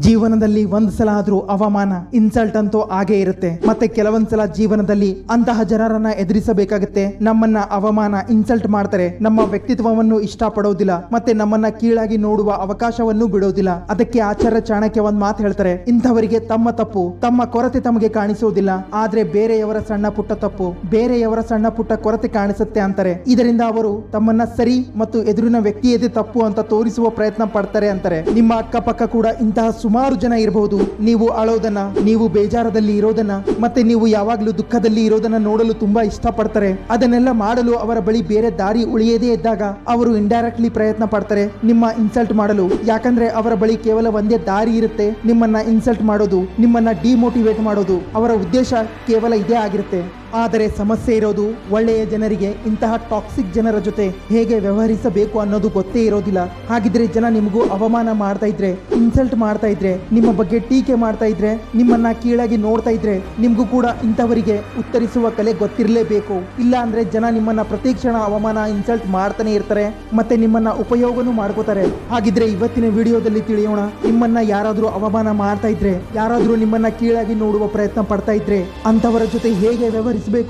ಜೀವನದಲ್ಲಿ ಒಂದ್ ಸಲ ಆದ್ರೂ ಅವಮಾನ ಇನ್ಸಲ್ಟ್ ಅಂತೂ ಆಗೇ ಇರುತ್ತೆ. ಮತ್ತೆ ಕೆಲವೊಂದ್ಸಲ ಜೀವನದಲ್ಲಿ ಅಂತಹ ಜನರನ್ನ ಎದುರಿಸಬೇಕಾಗುತ್ತೆ. ನಮ್ಮನ್ನ ಅವಮಾನ ಇನ್ಸಲ್ಟ್ ಮಾಡ್ತಾರೆ, ನಮ್ಮ ವ್ಯಕ್ತಿತ್ವವನ್ನು ಇಷ್ಟಪಡೋದಿಲ್ಲ, ಮತ್ತೆ ನಮ್ಮನ್ನ ಕೀಳಾಗಿ ನೋಡುವ ಅವಕಾಶವನ್ನು ಬಿಡೋದಿಲ್ಲ. ಅದಕ್ಕೆ ಆಚಾರ್ಯ ಚಾಣಕ್ಯ ಒಂದ್ ಮಾತು ಹೇಳ್ತಾರೆ, ಇಂಥವರಿಗೆ ತಮ್ಮ ತಪ್ಪು ತಮ್ಮ ಕೊರತೆ ತಮಗೆ ಕಾಣಿಸೋದಿಲ್ಲ, ಆದ್ರೆ ಬೇರೆಯವರ ಸಣ್ಣ ಪುಟ್ಟ ತಪ್ಪು ಬೇರೆಯವರ ಸಣ್ಣ ಪುಟ್ಟ ಕೊರತೆ ಕಾಣಿಸುತ್ತೆ ಅಂತಾರೆ. ಇದರಿಂದ ಅವರು ತಮ್ಮನ್ನ ಸರಿ ಮತ್ತು ಎದುರಿನ ವ್ಯಕ್ತಿಯದೇ ತಪ್ಪು ಅಂತ ತೋರಿಸುವ ಪ್ರಯತ್ನ ಪಡ್ತಾರೆ ಅಂತಾರೆ. ನಿಮ್ಮ ಅಕ್ಕಪಕ್ಕ ಕೂಡ ಇಂತಹ ಸುಮಾರು ಜನ ಇರಬಹುದು. ನೀವು ಅಳೋದನ್ನ, ನೀವು ಬೇಜಾರದಲ್ಲಿ ಇರೋದನ್ನ, ಮತ್ತೆ ನೀವು ಯಾವಾಗ್ಲೂ ದುಃಖದಲ್ಲಿ ಇರೋದನ್ನ ನೋಡಲು ತುಂಬಾ ಇಷ್ಟಪಡ್ತಾರೆ. ಅದನ್ನೆಲ್ಲ ಮಾಡಲು ಅವರ ಬಳಿ ಬೇರೆ ದಾರಿ ಉಳಿಯದೇ ಇದ್ದಾಗ ಅವರು ಇಂಡೈರೆಕ್ಟ್ಲಿ ಪ್ರಯತ್ನ ಪಡ್ತಾರೆ ನಿಮ್ಮ ಇನ್ಸಲ್ಟ್ ಮಾಡಲು. ಯಾಕಂದ್ರೆ ಅವರ ಬಳಿ ಕೇವಲ ಒಂದೇ ದಾರಿ ಇರುತ್ತೆ, ನಿಮ್ಮನ್ನ ಇನ್ಸಲ್ಟ್ ಮಾಡೋದು, ನಿಮ್ಮನ್ನ ಡಿಮೋಟಿವೇಟ್ ಮಾಡೋದು. ಅವರ ಉದ್ದೇಶ ಕೇವಲ ಇದೇ ಆಗಿರುತ್ತೆ. ಆದರೆ ಸಮಸ್ಯೆ ಇರೋದು ಒಳ್ಳೆಯ ಜನರಿಗೆ ಇಂತಹ ಟಾಕ್ಸಿಕ್ ಜನರ ಜೊತೆ ಹೇಗೆ ವ್ಯವಹರಿಸಬೇಕು ಅನ್ನೋದು ಗೊತ್ತೇ ಇರೋದಿಲ್ಲ. ಹಾಗಿದ್ರೆ ಜನ ನಿಮಗೂ ಅವಮಾನ ಮಾಡ್ತಾ ಇದ್ರೆ, ಇನ್ಸಲ್ಟ್ ಮಾಡ್ತಾ ಇದ್ರೆ, ನಿಮ್ಮ ಬಗ್ಗೆ ಟೀಕೆ ಮಾಡ್ತಾ ಇದ್ರೆ, ನಿಮ್ಮನ್ನ ಕೀಳಾಗಿ ನೋಡ್ತಾ ಇದ್ರೆ, ನಿಮ್ಗೂ ಕೂಡ ಇಂಥವರಿಗೆ ಉತ್ತರಿಸುವ ಕಲೆ ಗೊತ್ತಿರಲೇಬೇಕು. ಇಲ್ಲ ಅಂದ್ರೆ ಜನ ನಿಮ್ಮನ್ನ ಪ್ರತಿ ಕ್ಷಣ ಅವಮಾನ ಇನ್ಸಲ್ಟ್ ಮಾಡ್ತಾನೆ ಇರ್ತಾರೆ, ಮತ್ತೆ ನಿಮ್ಮನ್ನ ಉಪಯೋಗನೂ ಮಾಡ್ಕೋತಾರೆ. ಹಾಗಿದ್ರೆ ಇವತ್ತಿನ ವಿಡಿಯೋದಲ್ಲಿ ತಿಳಿಯೋಣ, ನಿಮ್ಮನ್ನ ಯಾರಾದ್ರೂ ಅವಮಾನ ಮಾಡ್ತಾ ಇದ್ರೆ, ಯಾರಾದ್ರೂ ನಿಮ್ಮನ್ನ ಕೀಳಾಗಿ ನೋಡುವ ಪ್ರಯತ್ನ ಪಡ್ತಾ ಇದ್ರೆ ಅಂತವರ ಜೊತೆ ಹೇಗೆ ವ್ಯವಹರಿಸಬೇಕು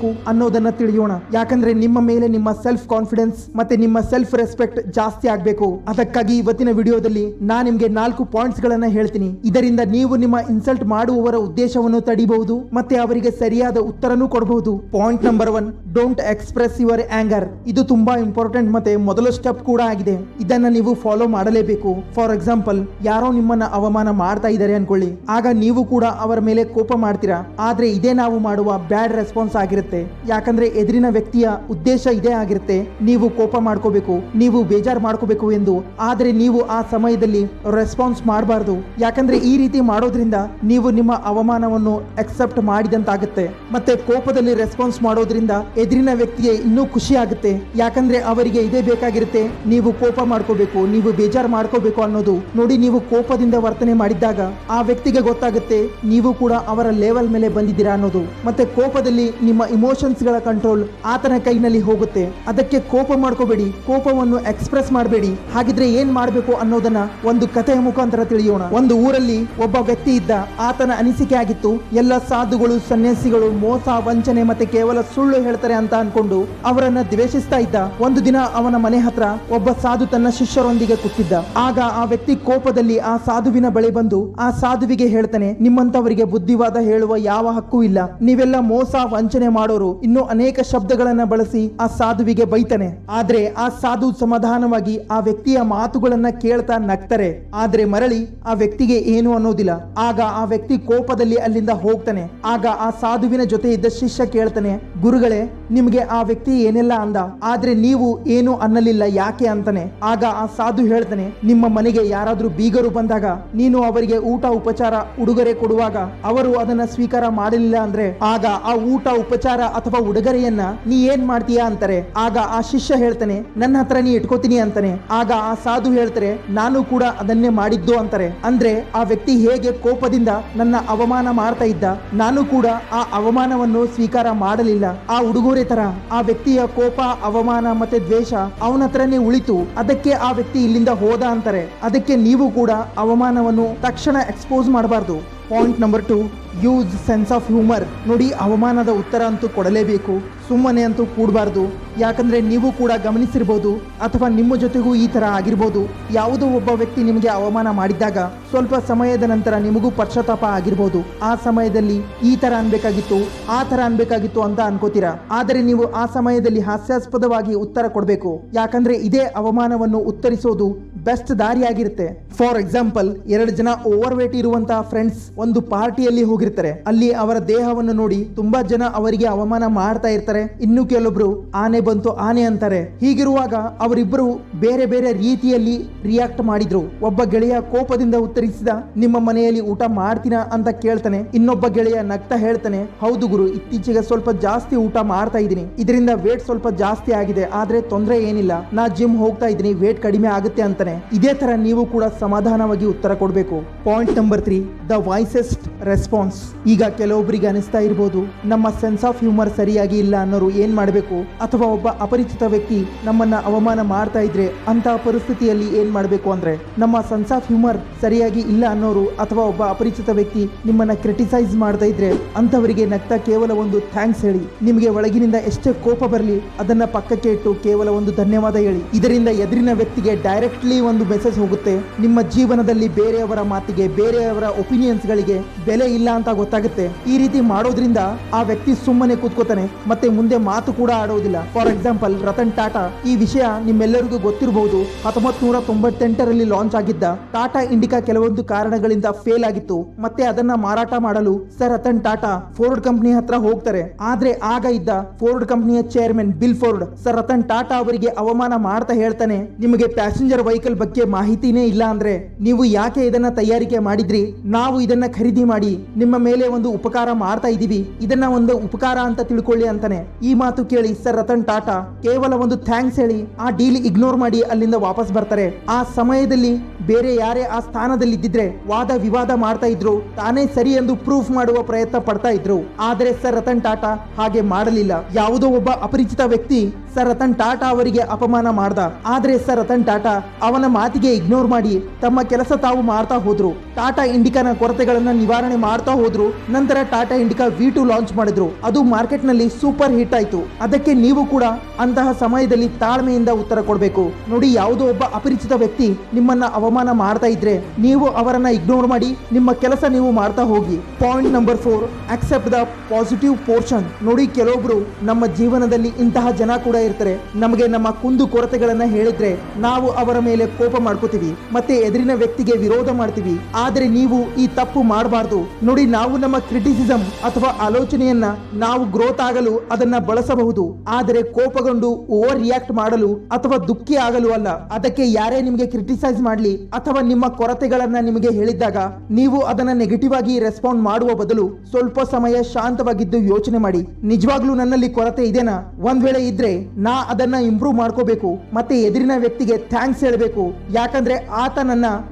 ಅನ್ನೋದನ್ನ ತಿಳಿಯೋಣ. ಯಾಕಂದ್ರೆ ನಿಮ್ಮ ಮೇಲೆ ನಿಮ್ಮ ಸೆಲ್ಫ್ ಕಾನ್ಫಿಡೆನ್ಸ್ ಮತ್ತೆ ನಿಮ್ಮ ಸೆಲ್ಫ್ ರೆಸ್ಪೆಕ್ಟ್ ಜಾಸ್ತಿ ಆಗ್ಬೇಕು. ಅದಕ್ಕಾಗಿ ಇವತ್ತಿನ ವಿಡಿಯೋದಲ್ಲಿ ನಾನು ನಿಮ್ಗೆ 4 ಪಾಯಿಂಟ್ಸ್ ಗಳನ್ನ ಹೇಳ್ತೀನಿ. ಇದರಿಂದ ನೀವು ನಿಮ್ಮ ಇನ್ಸಲ್ಟ್ ಮಾಡುವವರ ಉದ್ದೇಶವನ್ನು ತಡಿಬಹುದು ಮತ್ತೆ ಅವರಿಗೆ ಸರಿಯಾದ ಉತ್ತರನೂ ಕೊಡಬಹುದು. Point number 1, don't express your anger. ಇದು ತುಂಬಾ ಇಂಪಾರ್ಟೆಂಟ್ ಮತ್ತೆ ಮೊದಲ ಸ್ಟೆಪ್ ಕೂಡ ಆಗಿದೆ. ಇದನ್ನ ನೀವು ಫಾಲೋ ಮಾಡಲೇಬೇಕು. ಫಾರ್ ಎಕ್ಸಾಂಪಲ್, ಯಾರೋ ನಿಮ್ಮನ್ನ ಅವಮಾನ ಮಾಡ್ತಾ ಇದ್ದಾರೆ ಅನ್ಕೊಳ್ಳಿ, ಆಗ ನೀವು ಕೂಡ ಅವರ ಮೇಲೆ ಕೋಪ ಮಾಡ್ತೀರಾ. ಆದ್ರೆ ಇದೇ ನಾವು ಮಾಡುವ ಬ್ಯಾಡ್ ರೆಸ್ಪಾನ್ಸ್ ಆಗಿರುತ್ತೆ. ಯಾಕಂದ್ರೆ ಎದುರಿನ ವ್ಯಕ್ತಿಯ ಉದ್ದೇಶ ಇದೇ ಆಗಿರುತ್ತೆ, ನೀವು ಕೋಪ ಮಾಡ್ಕೋಬೇಕು, ನೀವು ಬೇಜಾರ್ ಮಾಡ್ಕೋಬೇಕು ಎಂದು. ಆದ್ರೆ ನೀವು ಆ ಸಮಯದಲ್ಲಿ ರೆಸ್ಪಾನ್ಸ್ ಮಾಡಬಾರ್ದು. ಯಾಕಂದ್ರೆ ಈ ರೀತಿ ಮಾಡೋದ್ರಿಂದ ನೀವು ನಿಮ್ಮ ಅವಮಾನವನ್ನು ಅಕ್ಸೆಪ್ಟ್ ಮಾಡಿದಂತಾಗುತ್ತೆ. ಮತ್ತೆ ಕೋಪದಲ್ಲಿ ರೆಸ್ಪಾನ್ಸ್ ಮಾಡೋದ್ರಿಂದ ಎದುರಿನ ವ್ಯಕ್ತಿಗೆ ಇನ್ನೂ ಖುಷಿ ಆಗುತ್ತೆ. ಯಾಕಂದ್ರೆ ಅವರಿಗೆ ಇದೇ ಬೇಕಾಗಿರುತ್ತೆ, ನೀವು ಕೋಪ ಮಾಡ್ಕೋಬೇಕು, ನೀವು ಬೇಜಾರ್ ಮಾಡ್ಕೋಬೇಕು ಅನ್ನೋದು. ನೋಡಿ, ನೀವು ಕೋಪದಿಂದ ವರ್ತನೆ ಮಾಡಿದ್ದಾಗ ಆ ವ್ಯಕ್ತಿಗೆ ಗೊತ್ತಾಗುತ್ತೆ ನೀವು ಕೂಡ ಅವರ ಲೆವೆಲ್ ಮೇಲೆ ಬಂದಿದ್ದೀರಾ ಅನ್ನೋದು. ಮತ್ತೆ ಕೋಪದಲ್ಲಿ ನಿಮ್ಮ ಇಮೋಷನ್ಸ್ ಗಳ ಕಂಟ್ರೋಲ್ ಆತನ ಕೈನಲ್ಲಿ ಹೋಗುತ್ತೆ. ಅದಕ್ಕೆ ಕೋಪ ಮಾಡ್ಕೋಬೇಡಿ, ಕೋಪವನ್ನು ಎಕ್ಸ್ಪ್ರೆಸ್ ಮಾಡಬೇಡಿ. ಹಾಗಿದ್ರೆ ಏನ್ ಮಾಡಬೇಕು ಅನ್ನೋದನ್ನ ಒಂದು ಕಥೆಯ ಮುಖಾಂತರ ತಿಳಿಯೋಣ. ಒಂದು ಊರಲ್ಲಿ ಒಬ್ಬ ವ್ಯಕ್ತಿ ಇದ್ದ. ಆತನ ಅನಿಸಿಕೆ ಆಗಿತ್ತು, ಎಲ್ಲ ಸಾಧುಗಳು ಸನ್ಯಾಸಿಗಳು ಮೋಸ ವಂಚನೆ ಮತ್ತೆ ಕೇವಲ ಸುಳ್ಳು ಹೇಳ್ತಾರೆ ಅಂತ ಅನ್ಕೊಂಡು ಅವರನ್ನ ದ್ವೇಷಿಸ್ತಾ ಇದ್ದ. ಒಂದು ದಿನ ಅವನ ಮನೆ ಹತ್ರ ಒಬ್ಬ ಸಾಧು ತನ್ನ ಶಿಷ್ಯರೊಂದಿಗೆ ಕೂತಿದ್ದ. ಆಗ ಆ ವ್ಯಕ್ತಿ ಕೋಪದಲ್ಲಿ ಆ ಸಾಧುವಿನ ಬಳಿ ಬಂದು ಆ ಸಾಧುವಿಗೆ ಹೇಳ್ತಾನೆ, ನಿಮ್ಮಂತವರಿಗೆ ಬುದ್ಧಿವಾದ ಹೇಳುವ ಯಾವ ಹಕ್ಕು ಇಲ್ಲ, ನೀವೆಲ್ಲ ಮೋಸ ವಂಚನೆ ಮಾಡೋರು. ಇನ್ನು ಅನೇಕ ಶಬ್ದಗಳನ್ನ ಬಳಸಿ ಆ ಸಾಧುವಿಗೆ ಬೈತಾನೆ. ಆದ್ರೆ ಆ ಸಾಧು ಸಮಾಧಾನವಾಗಿ ಆ ವ್ಯಕ್ತಿಯ ಮಾತುಗಳನ್ನ ಕೇಳ್ತಾ ನಗ್ತಾರೆ. ಆದ್ರೆ ಮರಳಿ ಆ ವ್ಯಕ್ತಿಗೆ ಏನು ಅನ್ನೋದಿಲ್ಲ. ಆಗ ಆ ವ್ಯಕ್ತಿ ಕೋಪದಲ್ಲಿ ಅಲ್ಲಿಂದ ಹೋಗ್ತಾನೆ. ಆಗ ಆ ಸಾಧುವಿನ ಜೊತೆ ಇದ್ದ ಶಿಷ್ಯ ಕೇಳ್ತಾನೆ, ಗುರುಗಳೇ, ನಿಮ್ಗೆ ಆ ವ್ಯಕ್ತಿ ಏನೆಲ್ಲ ಅಂದ, ಆದ್ರೆ ನೀವು ಏನು ಅನ್ನಲಿಲ್ಲ, ಯಾಕೆ ಅಂತಾನೆ. ಆಗ ಆ ಸಾಧು ಹೇಳ್ತಾನೆ, ನಿಮ್ಮ ಮನೆಗೆ ಯಾರಾದ್ರೂ ಬೀಗರು ಬಂದಾಗ ನೀನು ಅವರಿಗೆ ಊಟ ಉಪಚಾರ ಉಡುಗೊರೆ ಕೊಡುವಾಗ ಅವರು ಅದನ್ನ ಸ್ವೀಕಾರ ಮಾಡಲಿಲ್ಲ ಅಂದ್ರೆ ಆಗ ಆ ಊಟ ಉಪಚಾರ ಅಥವಾ ಉಡುಗೊರೆಯನ್ನ ನೀ ಏನ್ ಮಾಡ್ತೀಯಾ ಅಂತಾರೆ. ಆಗ ಆ ಶಿಷ್ಯ ಹೇಳ್ತಾನೆ, ನನ್ನ ಹತ್ರ ನೀ ಇಟ್ಕೋತೀನಿ ಅಂತಾನೆ. ಆಗ ಆ ಸಾಧು ಹೇಳ್ತಾರೆ, ನಾನು ಕೂಡ ಅದನ್ನೇ ಮಾಡಿದ್ದು ಅಂತಾರೆ. ಅಂದ್ರೆ ಆ ವ್ಯಕ್ತಿ ಹೇಗೆ ಕೋಪದಿಂದ ನನ್ನ ಅವಮಾನ ಮಾಡ್ತಾ ಇದ್ದ, ನಾನು ಕೂಡ ಆ ಅವಮಾನವನ್ನು ಸ್ವೀಕಾರ ಮಾಡಲಿಲ್ಲ. ಆ ಉಡುಗೊರೆ ತರ ಆ ವ್ಯಕ್ತಿಯ ಕೋಪ, ಅವಮಾನ ಮತ್ತೆ ದ್ವೇಷ ಅವನ ಹತ್ರನೇ ಉಳಿತು. ಅದಕ್ಕೆ ಆ ವ್ಯಕ್ತಿ ಇಲ್ಲಿಂದ ಹೋದ ಅಂತಾರೆ. ಅದಕ್ಕೆ ನೀವು ಕೂಡ ಅವಮಾನವನ್ನು ತಕ್ಷಣ ಎಕ್ಸ್ಪೋಸ್ ಮಾಡಬಾರ್ದು. Point number 2, use sense of humour. ನೋಡಿ, ಅವಮಾನದ ಉತ್ತರ ಅಂತೂ ಕೊಡಲೇಬೇಕು, ಸುಮ್ಮನೆ ಅಂತೂ ಕೂಡಬಾರ್ದು. ಯಾಕಂದ್ರೆ ನೀವು ಕೂಡ ಗಮನಿಸಿರ್ಬೋದು ಅಥವಾ ನಿಮ್ಮ ಜೊತೆಗೂ ಈ ತರ ಆಗಿರ್ಬೋದು. ಯಾವುದೋ ಒಬ್ಬ ವ್ಯಕ್ತಿ ನಿಮಗೆ ಅವಮಾನ ಮಾಡಿದ್ದಾಗ ಸ್ವಲ್ಪ ಸಮಯದ ನಂತರ ನಿಮಗೂ ಪಶ್ಚಾತ್ತಾಪ ಆಗಿರ್ಬೋದು. ಆ ಸಮಯದಲ್ಲಿ ಈ ತರ ಅನ್ಬೇಕಾಗಿತ್ತು, ಆ ತರ ಅನ್ಬೇಕಾಗಿತ್ತು ಅಂತ ಅನ್ಕೋತೀರಾ. ಆದರೆ ನೀವು ಆ ಸಮಯದಲ್ಲಿ ಹಾಸ್ಯಾಸ್ಪದವಾಗಿ ಉತ್ತರ ಕೊಡಬೇಕು. ಯಾಕಂದ್ರೆ ಇದೇ ಅವಮಾನವನ್ನು ಉತ್ತರಿಸೋದು ಬೆಸ್ಟ್ ದಾರಿಯಾಗಿರುತ್ತೆ. ಫಾರ್ ಎಕ್ಸಾಂಪಲ್, 2 ಜನ ಓವರ್ ವೇಟ್ ಇರುವಂತಹ ಫ್ರೆಂಡ್ಸ್ ಒಂದು ಪಾರ್ಟಿಯಲ್ಲಿ ಹೋಗಿರ್ತಾರೆ. ಅಲ್ಲಿ ಅವರ ದೇಹವನ್ನು ನೋಡಿ ತುಂಬಾ ಜನ ಅವರಿಗೆ ಅವಮಾನ ಮಾಡ್ತಾ ಇರ್ತಾರೆ. ಇನ್ನು ಕೆಲವೊಬ್ರು ಆನೆ ಬಂತು ಆನೆ ಅಂತಾರೆ. ಹೀಗಿರುವಾಗ ಅವರಿಬ್ಬರು ಬೇರೆ ಬೇರೆ ರೀತಿಯಲ್ಲಿ ರಿಯಾಕ್ಟ್ ಮಾಡಿದ್ರು. ಒಬ್ಬ ಗೆಳೆಯ ಕೋಪದಿಂದ ಉತ್ತರಿಸಿದ, ನಿಮ್ಮ ಮನೆಯಲ್ಲಿ ಊಟ ಮಾಡ್ತೀನಾ ಅಂತ ಕೇಳ್ತಾನೆ. ಇನ್ನೊಬ್ಬ ಗೆಳೆಯ ನಗ್ತಾ ಹೇಳ್ತಾನೆ, ಹೌದು ಗುರು, ಇತ್ತೀಚೆಗೆ ಸ್ವಲ್ಪ ಜಾಸ್ತಿ ಊಟ ಮಾಡ್ತಾ ಇದ್ದೀನಿ, ಇದರಿಂದ ವೇಟ್ ಸ್ವಲ್ಪ ಜಾಸ್ತಿ ಆಗಿದೆ, ಆದ್ರೆ ತೊಂದರೆ ಏನಿಲ್ಲ, ನಾ ಜಿಮ್ ಹೋಗ್ತಾ ಇದ್ದೀನಿ, ವೇಟ್ ಕಡಿಮೆ ಆಗುತ್ತೆ ಅಂತಾನೆ. ಇದೇ ತರ ನೀವು ಕೂಡ ಸಮಾಧಾನವಾಗಿ ಉತ್ತರ ಕೊಡಬೇಕು. Point number 3, the wisest response. ಈಗ ಕೆಲವೊಬ್ಬರಿಗೆ ಅನಿಸ್ತಾ ಇರ್ಬೋದು, ನಮ್ಮ ಸೆನ್ಸ್ ಆಫ್ ಹ್ಯೂಮರ್ ಸರಿಯಾಗಿ ಇಲ್ಲ ಅನ್ನೋರು ಏನ್ ಮಾಡಬೇಕು, ಅಥವಾ ಒಬ್ಬ ಅಪರಿಚಿತ ವ್ಯಕ್ತಿ ನಮ್ಮನ್ನ ಅವಮಾನ ಮಾಡ್ತಾ ಇದ್ರೆ ಅಂತಹ ಪರಿಸ್ಥಿತಿಯಲ್ಲಿ ಏನ್ ಮಾಡಬೇಕು ಅಂದ್ರೆ, ನಮ್ಮ ಸೆನ್ಸ್ ಆಫ್ ಹ್ಯೂಮರ್ ಸರಿಯಾಗಿ ಇಲ್ಲ ಅನ್ನೋರು ಅಥವಾ ಒಬ್ಬ ಅಪರಿಚಿತ ವ್ಯಕ್ತಿ ನಿಮ್ಮನ್ನ ಕ್ರಿಟಿಸೈಸ್ ಮಾಡ್ತಾ ಇದ್ರೆ ಅಂತವರಿಗೆ ನಗ್ತಾ ಕೇವಲ ಒಂದು ಥ್ಯಾಂಕ್ಸ್ ಹೇಳಿ. ನಿಮಗೆ ಒಳಗಿನಿಂದ ಎಷ್ಟೇ ಕೋಪ ಬರಲಿ ಅದನ್ನ ಪಕ್ಕಕ್ಕೆ ಇಟ್ಟು ಕೇವಲ ಒಂದು ಧನ್ಯವಾದ ಹೇಳಿ. ಇದರಿಂದ ಎದುರಿನ ವ್ಯಕ್ತಿಗೆ ಡೈರೆಕ್ಟ್ಲಿ ಒಂದು ಮೆಸೇಜ್ ಹೋಗುತ್ತೆ, ನಿಮ್ಮ ಜೀವನದಲ್ಲಿ ಬೇರೆಯವರ ಮಾತಿಗೆ, ಬೇರೆಯವರ ಒಪಿನಿಯನ್ಸ್ ಗಳಿಗೆ ಬೆಲೆ ಇಲ್ಲ ಅಂತ ಗೊತ್ತಾಗುತ್ತೆ. ಈ ರೀತಿ ಮಾಡೋದ್ರಿಂದ ಆ ವ್ಯಕ್ತಿ ಸುಮ್ಮನೆ ಕೂತ್ಕೋತಾನೆ, ಮತ್ತೆ ಮುಂದೆ ಮಾತು ಕೂಡ ಆಡೋದಿಲ್ಲ. For example, Ratan Tata. ಈ ವಿಷಯ ನಿಮ್ಮೆಲ್ಲರಿಗೂ ಗೊತ್ತಿರಬಹುದು. 1998ರಲ್ಲಿ ಲಾಂಚ್ ಆಗಿದ್ದ ಟಾಟಾ ಇಂಡಿಕಾ ಕೆಲವೊಂದು ಕಾರಣಗಳಿಂದ ಫೇಲ್ ಆಗಿತ್ತು. ಮತ್ತೆ ಅದನ್ನ ಮಾರಾಟ ಮಾಡಲು sir Ratan Tata Ford company ಹತ್ರ ಹೋಗ್ತಾರೆ. ಆದ್ರೆ ಆಗ ಇದ್ದ ಫೋರ್ಡ್ ಕಂಪನಿಯ chairman bill Ford sir Ratan Tata ಅವರಿಗೆ ಅವಮಾನ ಮಾಡ್ತಾ ಹೇಳ್ತಾನೆ, ನಿಮಗೆ ಪ್ಯಾಸೆಂಜರ್ ವೆಹಿಕಲ್ ಬಗ್ಗೆ ಮಾಹಿತಿನೇ ಇಲ್ಲ ಅಂದ್ರೆ ನೀವು ಯಾಕೆ ಇದನ್ನ ತಯಾರಿಕೆ ಮಾಡಿದ್ರಿ? ನಾವು ಇದನ್ನ ಖರೀದಿ ಮಾಡಿ ನಿಮ್ಮ ಮೇಲೆ ಒಂದು ಉಪಕಾರ ಮಾಡ್ತಾ ಇದೀವಿ, ಇದನ್ನ ಒಂದು ಉಪಕಾರ ಅಂತ ತಿಳ್ಕೊಳ್ಳಿ ಅಂತಾನೆ. ಈ ಮಾತು ಕೇಳಿ ಸರ್ ರತನ್ ಟಾಟಾ ಕೇವಲ ಒಂದು ಥ್ಯಾಂಕ್ಸ್ ಹೇಳಿ ಆ ಡೀಲ್ ಇಗ್ನೋರ್ ಮಾಡಿ ಅಲ್ಲಿಂದ ವಾಪಸ್ ಬರ್ತಾರೆ. ಆ ಸಮಯದಲ್ಲಿ ಬೇರೆ ಯಾರೇ ಆ ಸ್ಥಾನದಲ್ಲಿ ಇದ್ದಿದ್ರೆ ವಾದ ವಿವಾದ ಮಾಡ್ತಾ ಇದ್ರು, ತಾನೇ ಸರಿ ಎಂದು ಪ್ರೂಫ್ ಮಾಡುವ ಪ್ರಯತ್ನ ಪಡ್ತಾ ಇದ್ರು. ಆದ್ರೆ ಸರ್ ರತನ್ ಟಾಟಾ ಹಾಗೆ ಮಾಡಲಿಲ್ಲ. ಯಾವುದೋ ಒಬ್ಬ ಅಪರಿಚಿತ ವ್ಯಕ್ತಿ ಸರ್ ರತನ್ ಟಾಟಾ ಅವರಿಗೆ ಅಪಮಾನ ಮಾಡ್ದ, ಆದ್ರೆ ಸರ್ ರತನ್ ಟಾಟಾ ಅವನ ಮಾತಿಗೆ ಇಗ್ನೋರ್ ಮಾಡಿ ತಮ್ಮ ಕೆಲಸ ತಾವು ಮಾಡ್ತಾ ಹೋದ್ರು. ಟಾಟಾ ಇಂಡಿಕಾನ ಕೊರತೆಗಳನ್ನ ನಿವಾರಣೆ ಮಾಡ್ತಾ ಹೋದ್ರು. ನಂತರ ಟಾಟಾ ಇಂಡಿಕಾ V2 ಲಾಂಚ್ ಮಾಡಿದ್ರು. ಅದು ಮಾರ್ಕೆಟ್ ನಲ್ಲಿ ಸೂಪರ್ ಹಿಟ್ ಆಯ್ತು. ಅದಕ್ಕೆ ನೀವು ಕೂಡ ಅಂತಹ ಸಮಯದಲ್ಲಿ ತಾಳ್ಮೆಯಿಂದ ಉತ್ತರ ಕೊಡಬೇಕು. ನೋಡಿ, ಯಾವುದೋ ಒಬ್ಬ ಅಪರಿಚಿತ ವ್ಯಕ್ತಿ ನಿಮ್ಮನ್ನ ಅವಮಾನ ಮಾಡ್ತಾ ಇದ್ರೆ ನೀವು ಅವರನ್ನ ಇಗ್ನೋರ್ ಮಾಡಿ ನಿಮ್ಮ ಕೆಲಸ ನೀವು ಮಾಡ್ತಾ ಹೋಗಿ. Point number 4, accept the positive portion. ನೋಡಿ, ಕೆಲವೊಬ್ರು ನಮ್ಮ ಜೀವನದಲ್ಲಿ ಇಂತಹ ಜನ ಕೂಡ ಇರ್ತಾರೆ. ನಮಗೆ ನಮ್ಮ ಕುಂದು ಕೊರತೆಗಳನ್ನ ಹೇಳಿದ್ರೆ ನಾವು ಅವರ ಮೇಲೆ ಕೋಪ ಮಾಡ್ಕೋತೀವಿ, ಮತ್ತೆ ಎದುರಿನ ವ್ಯಕ್ತಿಗೆ ವಿರೋಧ ಮಾಡ್ತೀವಿ. ಆದ್ರೆ ನೀವು ಈ ತಪ್ಪು ಮಾಡಬಾರ್ದು. ನೋಡಿ, ನಾವು ನಮ್ಮ ಕ್ರಿಟಿಸಿಸಂ ಅಥವಾ ಆಲೋಚನೆಯನ್ನ ನಾವು ಗ್ರೋತ್ ಆಗಲು ಅದನ್ನ ಬಳಸಬಹುದು, ಆದರೆ ಕೋಪಗೊಂಡು ಓವರ್ ರಿಯಾಕ್ಟ್ ಮಾಡಲು ಅಥವಾ ದುಃಖಿ ಆಗಲು ಅಲ್ಲ. ಅದಕ್ಕೆ ಯಾರೇ ನಿಮಗೆ ಕ್ರಿಟಿಸೈಸ್ ಮಾಡ್ಲಿ ಅಥವಾ ನಿಮ್ಮ ಕೊರತೆಗಳನ್ನ ನಿಮಗೆ ಹೇಳಿದ್ದಾಗ ನೀವು ಅದನ್ನ ನೆಗೆಟಿವ್ ಆಗಿ ರೆಸ್ಪಾಂಡ್ ಮಾಡುವ ಬದಲು ಸ್ವಲ್ಪ ಸಮಯ ಶಾಂತವಾಗಿದ್ದು ಯೋಚನೆ ಮಾಡಿ, ನಿಜವಾಗ್ಲೂ ನನ್ನಲ್ಲಿ ಕೊರತೆ ಇದೆನಾ? ಒಂದ್ ವೇಳೆ ಇದ್ರೆ ನಾ ಅದನ್ನ ಇಂಪ್ರೂವ್ ಮಾಡ್ಕೋಬೇಕು, ಮತ್ತೆ ಎದುರಿನ ವ್ಯಕ್ತಿಗೆ ಥ್ಯಾಂಕ್ಸ್ ಹೇಳಬೇಕು. ಯಾಕಂದ್ರೆ ಆತ ನನ್ನ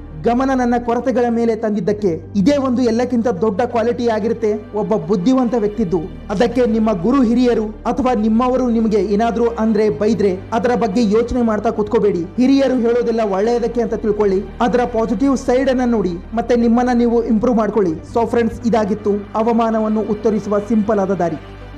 ಗಮನ ನನ್ನ ಕೊರತೆಗಳ ಮೇಲೆ ತಂದಿದ್ದಕ್ಕೆ. ಇದೇ ಒಂದು ಎಲ್ಲಕ್ಕಿಂತ ದೊಡ್ಡ ಕ್ವಾಲಿಟಿ ಆಗಿರುತ್ತೆ ಒಬ್ಬ ಬುದ್ಧಿವಂತ ವ್ಯಕ್ತಿದ್ದು. ಅದಕ್ಕೆ ನಿಮ್ಮ ಗುರು ಹಿರಿಯರು ಅಥವಾ ನಿಮ್ಮವರು ನಿಮಗೆ ಏನಾದ್ರೂ ಅಂದ್ರೆ ಬೈದ್ರೆ ಅದರ ಬಗ್ಗೆ ಯೋಚನೆ ಮಾಡ್ತಾ ಕುತ್ಕೋಬೇಡಿ. ಹಿರಿಯರು ಹೇಳೋದೆಲ್ಲ ಒಳ್ಳೆಯದಕ್ಕೆ ಅಂತ ತಿಳ್ಕೊಳ್ಳಿ, ಅದರ ಪಾಸಿಟಿವ್ ಸೈಡ್ ಅನ್ನ ನೋಡಿ, ಮತ್ತೆ ನಿಮ್ಮನ್ನ ನೀವು ಇಂಪ್ರೂವ್ ಮಾಡ್ಕೊಳ್ಳಿ. ಸೊ ಫ್ರೆಂಡ್ಸ್, ಇದಾಗಿತ್ತು ಅವಮಾನವನ್ನು ಉತ್ತರಿಸುವ ಸಿಂಪಲ್ ಆದ ದಾರಿ.